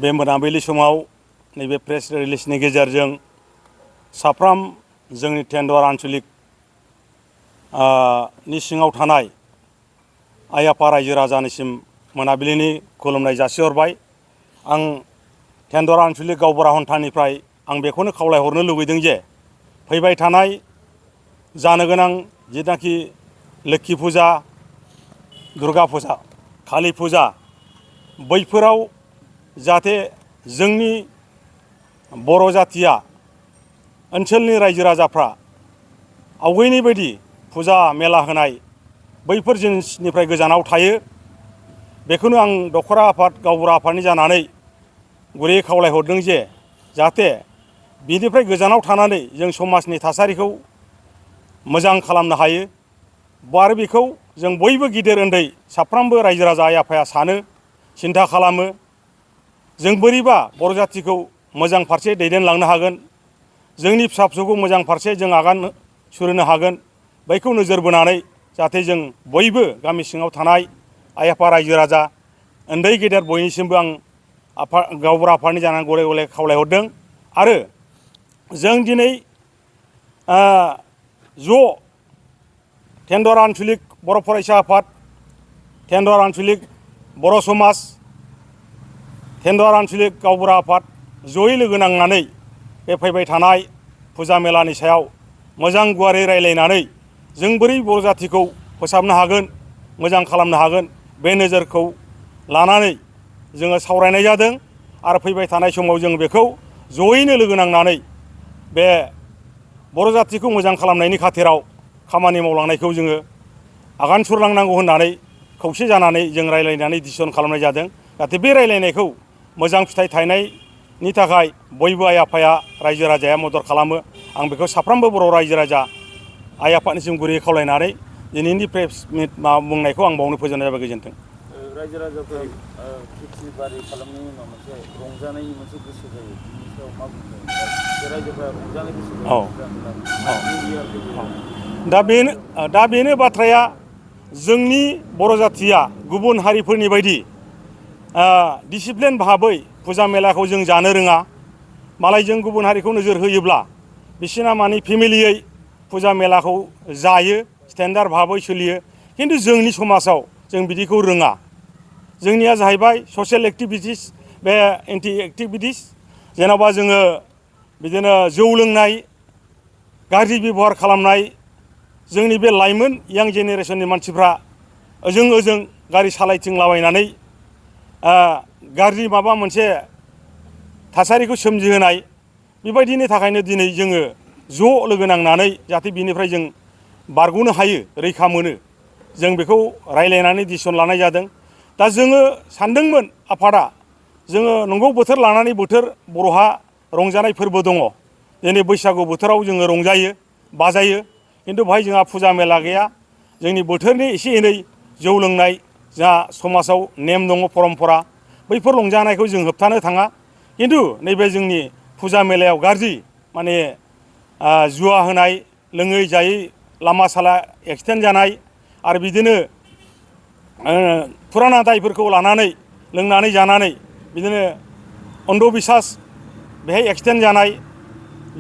बे मोनाबिलि समाव नैबे प्रेस रिलिजनि गेजेरजों साफ्राम जोंनि टेन्डवार आन्चलिक नि सिङाव थानाय आइ आफा रायजो राजानिसिम मोनाबिलिनि खुलुमनाय जासिहरबाय। आं टेन्डवार आन्चलिक गावबुरा हन्थानिफ्राय आं बेखौनो खावलायहरनो लुबैदों जे फैबाय थानाय जानो गोनां जिनाखि लोक्षि फुजा, दुर्गा फुजा, कालि फुजा बैफोराव जाहाथे जोंनि बर' जाथिया ओनसोलनि रायजो राजाफ्रा आवगायनि बायदि फुजा मेला होनाय बैफोर जिनिसनिफ्राय गोजानाव थायो। बेखौनो आं दखरा आफाद गावबुरा आफादनि जानानै गुरैयै खावलायहरदों जे जाहाथे बिनिफ्राय गोजानाव थानानै जों समाजनि थासारिखौ मोजां खालामनो हायो। आरो बेखौ जों बयबो गिदिर उन्दै साफ्रोमबो रायजो राजा आइ आफाया सानो, सिन्था खालामो। जों बोरैबा बर' जाथिखौ मोजां फारसे दैदेनलांनो हागोन, जोंनि फिसा फिसौखौ मोजां फारसे जों आगान सुरहोनो हागोन, बैखौ नोजोर बोनानै जाहाथे जों बयबो गामि सिङाव थानाय आइ आफा रायजो राजा उन्दै गेदेर बयनिसिमबो आं गावबुरा आफादनि जानानै गले गले खावलायहरदों। आरो जों दिनै ज' टेन्डवार आन्चलिक बर' फरायसा आफाद, टेन्डवार आन्चलिक बर' समाज, टेन्डवार आन्चलिक गावबुरा आफाद जयै लोगो नांनानै बे फैबाय थानाय फुजा मेलानि सायाव मोजां गुवारै रायलायनानै जों बोरै बर' जाथिखौ फोसाबनो हागोन, मोजां खालामनो हागोन, बे नोजोरखौ लानानै जोङो सावरायनाय जादों। आरो फैबाय थानाय समाव जों बेखौ जयैनो लोगो नांनानै बे बर' जाथिखौ मोजां खालामनायनि खाथिराव खामानि मावलांनायखौ जोङो आगान सुरलांनांगौ होननानै खौसे जानानै जों रायलायनानै डिसिसन खालामनाय जादों। जाहाथे बे रायलायनायखौ मोजां फिथाइ थायनायनि थाखाय बयबो आइ आफाया रायजो राजाया मदद खालामो। आं बेखौ साफ्रोमबो बर' रायजो राजा आइ आफादनिसिम गुरैयै खावलायनानै दिनैनि प्रेस मिट बुंनायखौ आं बावनो फोजोबनाय जाबाय। गोजोन्थों। रायजो राजाफोरा खेथि बारि खालामनायनि उनाव मोनसे रंजानायनि मोनसे गोसो जायो, बिनि सायाव मा बुंदों रायजोफोरा रंजानो गोसो जायो? दा बेनो बाथ्राया, जोंनि बर' जाथिया गुबुन हारिफोरनि बायदि डिसिप्लिन भाबै फुजा मेलाखौ जों जानो रोङा। मालाय जों गुबुन हारिखौ नोजोर होयोब्ला बिसोरना माने फेमिलियै फुजा मेलाखौ जायो, स्टेन्डार्ड भाबै सोलियो। खिन्थु जोंनि समाजाव जों बिदिखौ रोङा। जोंनिया जाहैबाय ससियेल एक्टिभिटिस, बे एन्टि एक्टिभिटिस। जेन'बा जोङो बिदिनो जौ लोंनाय, गाज्रि बेबहार खालामनाय, जोंनि बे लाइमोन यां जेनेरेसननि मानसिफ्रा ओजों गारि सालायथिंलाबायनानै गाज्रि माबा मोनसे थासारिखौ सोमजिहोनाय, बेबायदिनि थाखायनो दिनै जोङो ज' लोगो नांनानै जाहाथे बिनिफ्राय जों बारग'नो हायो, रैखा मोनो, जों बेखौ रायलायनानै डिसिसन लानाय जादों। दा जोङो सानदोंमोन आफादा, जोङो नंगौ बोथोर लानानै बोथोर बर'हा रंजानाय फोरबो दङ। दिनै बैसागु बोथोराव जोङो रंजायो, बाजायो। खिन्थु बेहाय जोंहा फुजा मेला गैया। जोंनि बोथोरनि एसे एनै जौ लोंनाय जोंहा समाजाव नेम दङ, परम्परा, बैफोर रंजानायखौ जों होबथानो थाङा। खिन्थु नैबे जोंनि फुजा मेलायाव गाज्रि माने जुवा होनाय, लोङै जायै लामा साला एक्सिडेन्ट जानाय, आरो बिदिनो फुराना दायफोरखौ लानानै लोंनानै जानानै बिदिनो अन्धबिसास, बेहाय एक्सिडेन्ट जानाय,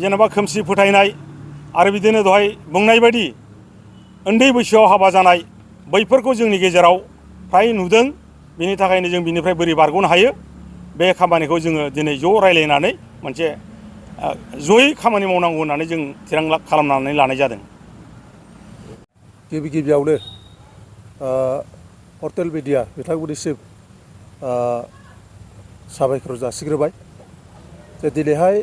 जेनेबा खोमसि फोथायनाय, आरो बिदिनो दहाय बुंनाय बायदि उन्दै बैसोआव हाबा जानाय, बैफोरखौ जोंनि गेजेराव फ्राय नुदों। बिनि थाखायनो जों बिनिफ्राय बोरै बारग'नो हायो, बे खामानिखौ जोङो दिनै ज' रायलायनानै मोनसे जयै खामानि मावनांगौ होननानै जों थिरांथा खालामनानै लानाय जादों। गिबियावनो पर्टेल मिडिया बिथांमोननिसिम साबायखर जासिग्रोबाय जे दिनैहाय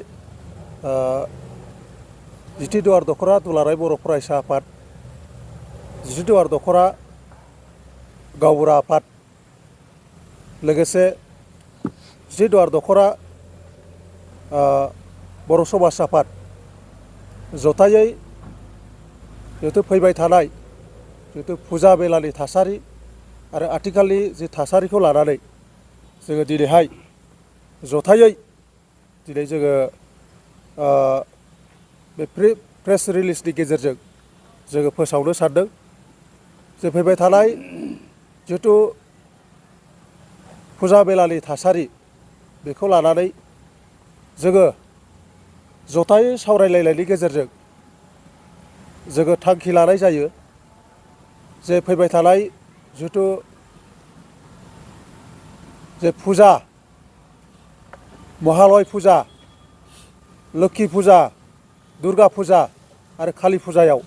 जितिदुवार दखरा दुलाराय बर' फरायसा आफाद, जितिदुवार दखरा गावबुरा आफाद, लोगोसे जितिदुवार दखरा बर' समाज आफाद जथायै जिहेतु फैबाय थानाय जिहेतु फुजा मेलानि थासारि आरो आथिखालनि जि थासारिखौ लानानै जोङो दिनैहाय जथायै दिनै जोङो बे प्रेस रिलिजनि गेजेरजों जोङो फोसावनो सानदों जे फैबाय थानाय जिहेतु फुजा मेलानि थासारि बेखौ लानानै जोङो जथायै सावरायलायनायनि गेजेरजों जोङो थांखि लानाय जायो जे फैबाय थानाय जिथु जे फुजा महालय फुजा लोक्षि फुजा दुर्गा फुजा आरो कालि फुजायाव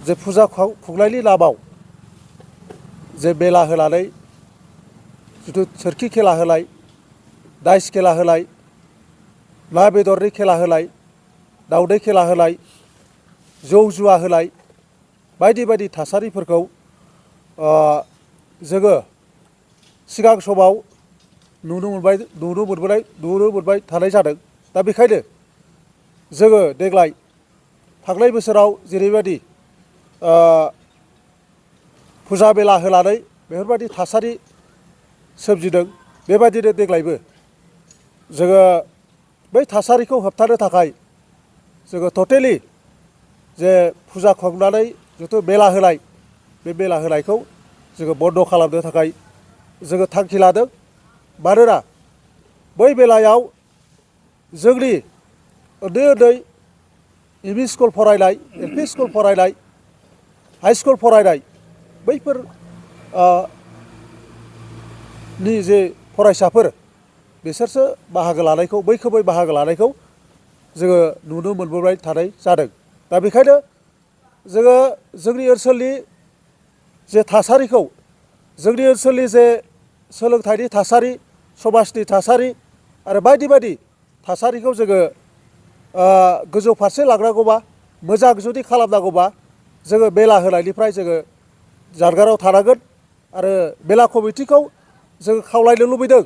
जे फुजा खुंनायनि नामाव जे मेला होनानै जिथु सोरखि खेला होनाय दाइस खेला होनाय ना बेदरनि खेला होनाय दावदै खेला होनाय जौ जुवा होनाय बायदि बायदि थासारिफोरखौ जोङो सिगां समाव नुनो मोनबाय थानाय जादों। दा बेखायनो जोङो देग्लाय थांनाय बोसोराव जेरैबायदि फुजा मेला होनानै बेफोरबायदि थासारि सोमजिदों बेबायदिनो देग्लायबो जोङो बै थासारिखौ होबथानो थाखाय जोङो टटेलि जे फुजा खुंनानै जिथु मेला होनाय बे मेला होनायखौ जोङो बन्द' खालामनो थाखाय जोङो थांखि लादों। मानोना बै मेलायाव जोंनि उन्दै उन्दै एम इ स्कुल फरायनाय एल पि स्कुल फरायनाय हाइ स्कुल फरायनाय बैफोर नि जे फरायसाफोर बिसोरसो बाहागो लानायखौ मैखोमै बाहागो लानायखौ जोङो नुनो मोनबोबाय थानाय जादों। दा बेखायनो जोङो जोंनि ओनसोलनि जे थासारिखौ जोंनि ओनसोलनि जे सोलोंथाइनि थासारि समाजनि थासारि आरो बायदि बायदि थासारिखौ जोङो गोजौ फारसे लांनांगौबा मोजां जुदि खालामनांगौबा जोङो मेला होनायनिफ्राय जोङो जानगाराव थानांगोन। आरो मेला कमिटिखौ जोङो खावलायनो लुबैदों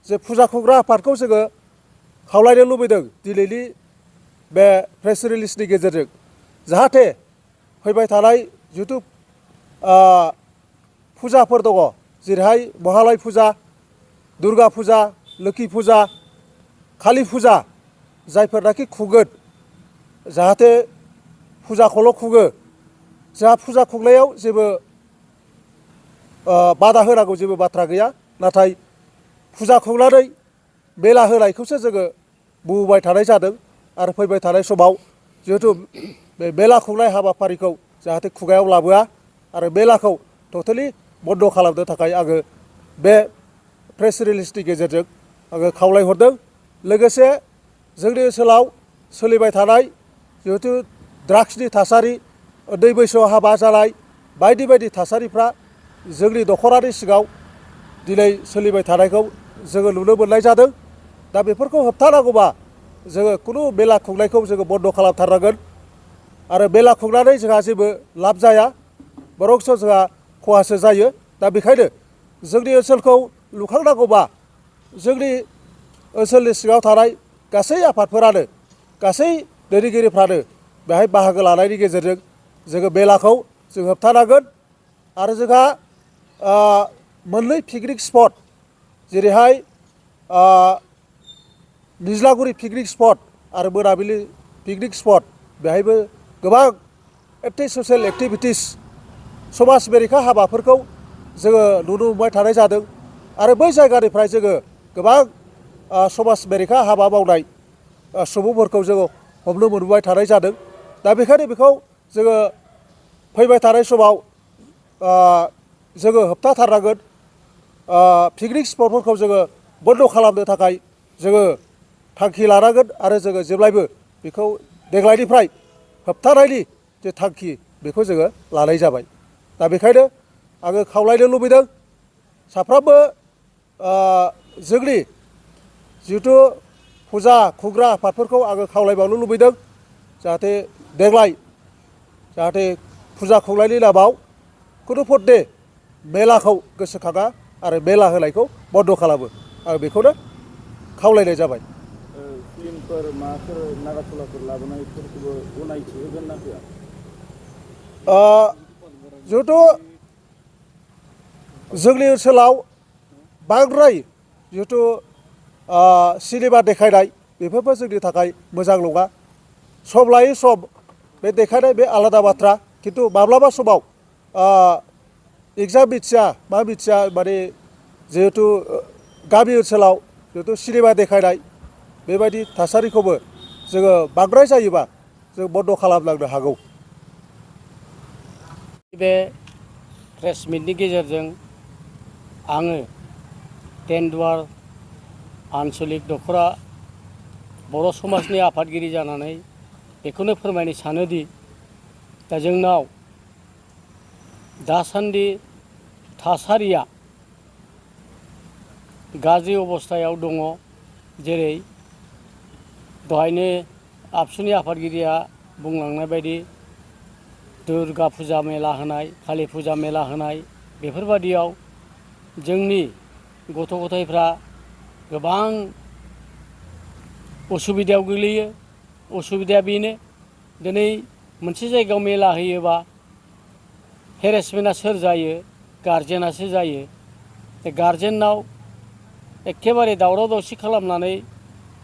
जे फुजा खुंग्रा आफादखौ जोङो खावलायनो लुबैदों दिनैनि बे प्रेस रिलिजनि गेजेरजों जाहाथे फैबाय थानाय जिथु फुजाफोर दङ जेरैहाय महालय फुजा दुर्गा फुजा लोक्षि फुजा कालि फुजा जायफोरनाखि खुंगोन जाहाथे फुजाखौल' खुङो जोंहा फुजा खुंनायाव जेबो बादा होनांगौ जेबो बाथ्रा गैया। नाथाय फुजा खुंनानै मेला होनायखौसो जोङो बुंबाय थानाय जादों। आरो फैबाय थानाय समाव जिहेथु बे मेला खुंनाय हाबाफारिखौ जाहाथे खुगायाव लाबोआ आरो मेलाखौ टटेलि बन्द' खालामनो थाखाय आङो बे प्रेस रिलिजनि गेजेरजों आङो खावलायहरदों। लोगोसे जोंनि ओनसोलाव सोलिबाय थानाय जिहेथु ड्राग्सनि थासारि उन्दै बैसोआव हाबा जानाय बायदि बायदि थासारिफ्रा जोंनि दख'रानि सिङाव दिनै सोलिबाय थानायखौ जोङो नुनो मोननाय जादों। दा बेफोरखौ होबथानांगौबा जोङो खुनु मेला खुंनायखौ जोङो बन्द' खालामथारनांगोन। आरो मेला खुंनानै जोंहा जेबो लाब जाया बरंस' जोंहा खहासो जायो। दा बेखायनो जोंनि ओनसोलखौ लुखांनांगौबा जोंनि ओनसोलनि सिङाव थानाय गासै आफादफोरानो गासै दैदेनगिरिफ्रानो बेहाय बाहागो लानायनि गेजेरजों जोङो मेलाखौ जों होबथानांगोन। आरो जोंहा मोननै पिकनिक स्पट जेरैहाय निज्लागुरि पिकनिक स्पट आरो मोनाबिलि पिकनिक स्पट बेहायबो गोबां ससियेल एक्टिभिटिस समाज बेरेखा हाबाफोरखौ जोङो नुनो मोनबाय थानाय जादों। आरो बै जायगानिफ्राय जोङो गोबां समाज बेरेखा हाबा मावनाय सुबुंफोरखौ जोङो हमनो मोनबाय थानाय जादों। दा बेखायनो बेखौ जोङो फैबाय थानाय समाव जोङो होबथाथारनांगोन। पिकनिक स्पटफोरखौ जोङो बन्द' खालामनो थाखाय जोङो थांखि लानांगोन आरो जोङो जेब्लायबो बेखौ देग्लायनिफ्राय होबथानायनि जे थांखि बेखौ जोङो लानाय जाबाय। दा बेखायनो आङो खावलायनो लुबैदों साफ्रोमबो जोंनि जिहेथु फुजा खुंग्रा आफादफोरखौ आङो खावलायबावनो लुबैदों जाहाथे देग्लाय जाहाथे फुजा खुंनायनि नामाव खुनुपदे मेलाखौ गोसोखाङा आरो मेला होनायखौ बन्द' खालामो आं बेखौनो खावलायनाय जाबाय। फिल्मफोर माबाफोर नागारट'लाफोर लाबोनायफोरखौबो गनायथि होगोन ना होआ? जिहेथु जोंनि ओनसोलाव बांद्राय जिहेथु सिनेमा देखायनाय बेफोरबो जोंनि थाखाय मोजां नङा। सम लायै सम बे देखायनाय बे आलादा बाथ्रा खिन्थु माब्लाबा समाव एग्जाम मिथिया मा मिथिया माने जिहेथु गामि ओनसोलाव जिहेथु सिनेमा देखायनाय बेबायदि थासारिखौबो जोङो बांद्राय जायोबा जों बन्द' खालामलांनो हागौ। बे प्रेस मिटनि गेजेरजों आङो टेन्डुवार आन्चलिक दख'रा बर' समाजनि आफादगिरि जानानै बेखौनो फोरमायनो सानोदि दा जोंनाव दासान्दि थासारिया गाज्रि अबस्थायाव दङ। जेरै दहायनो आबसुनि आफादगिरिया बुंलांनाय बायदि दुर्गा फुजा मेला होनाय, कालि फुजा मेला होनाय, बेफोरबादियाव जोंनि गथ' गथायफ्रा गोबां उसुबिदायाव गोग्लैयो। उसुबिदाया बेनो दिनै मोनसे जायगायाव मेला होयोबा हेरेसमेन्टआ सोर जायो? गारजेनासो जायो। गारजेनाव एखेबारे दावराव दावसि खालामनानै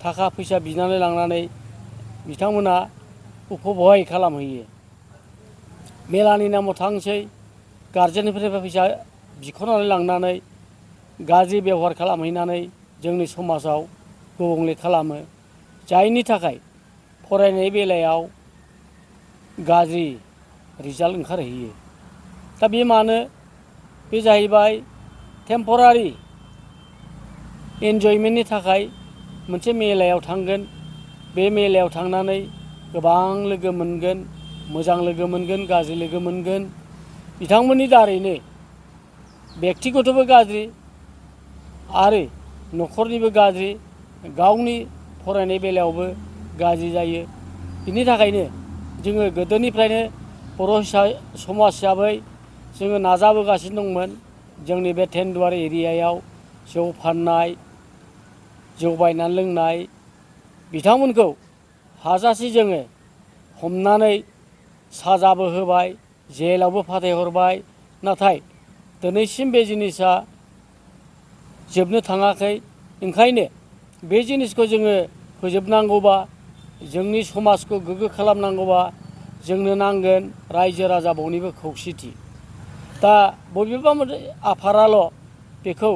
थाखा फैसा बिनानै लांनानै बिथांमोना उपभय खालामहैयो। मेलानि नामाव थांसै, गारजेननिफ्राय फैसा बिख'नानै लांनानै गाज्रि बेबहार खालामहैनानै जोंनि समाजाव गुबुंले खालामो। जायनि थाखाय फरायनाय बेलायाव गाज्रि रिजाल्ट ओंखारहैयो। दा बे मानो? बे जाहैबाय टेम्परारि एन्जयमेन्टनि थाखाय मोनसे मेलायाव थांगोन। बे मेलायाव थांनानै गोबां लोगो मोनगोन, मोजां लोगो मोनगोन, गाज्रि लोगो मोनगोन। बिथांमोननि दारैनो बेक्तिगतबो गाज्रि आरो न'खरनिबो गाज्रि, गावनि फरायनाय बेलायावबो गाज्रि जायो। बिनि थाखायनो जोङो गोदोनिफ्रायनो बर' समाज हिसाबै जोङो नाजाबोगासिनो दंमोन। जोंनि बे टेन्डुवार एरियायाव जौ फाननाय, जौ बायनानै लोंनाय, बिथांमोनखौ हाजासे जोङो हमनानै साजाबो होबाय, जेलावबो फाथायहरबाय। नाथाय दिनैसिम बे जिनिसा जोबनो थाङाखै। ओंखायनो बे जिनिसखौ जोङो फोजोबनांगौबा, जोंनि समाजखौ गोग्गो खालामनांगौबा जोंनो नांगोन रायजो राजा बयनिबो खौसेथि। दा बबेबा मोनसे आफादाल' बेखौ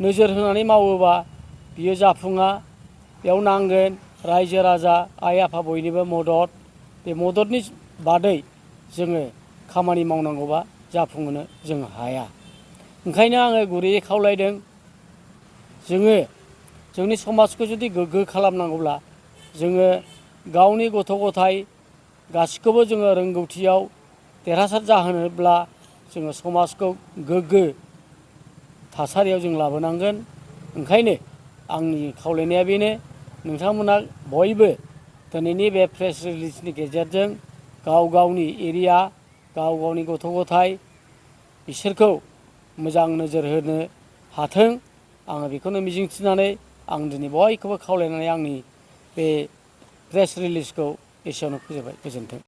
नोजोर होनानै मावोबा बियो जाफुङा। बेयाव नांगोन रायजो राजा, आइ आफा बयनिबो मदद। बे मददनि बादै जोङो खामानि मावनांगौबा जाफुंहोनो जों हाया। ओंखायनो आङो गुरैयै खावलायदों, जोङो जोंनि समाजखौ जुदि गोग्गो खालामनांगौब्ला जोङो गावनि गथ' गथाय गासिखौबो जोङो रोंगौथियाव देरहासार जाहोनोब्ला जोङो समाजखौ गोग्गो थासारियाव जों लाबोनांगोन। ओंखायनो आंनि खावलायनाया बेनो, नोंथांमोना बयबो दिनैनि बे प्रेस रिलिजनि गेजेरजों गाव गावनि एरिया, गाव गावनि गथ' गथाय बिसोरखौ मोजां नोजोर होनो हाथों। आङो बेखौनो मिजिंथिनानै आं दिनै बयखौबो खावलायनानै आंनि बे प्रेस रिलिजखौ एसेयावनो फोजोबबाय। गोजोन्थों।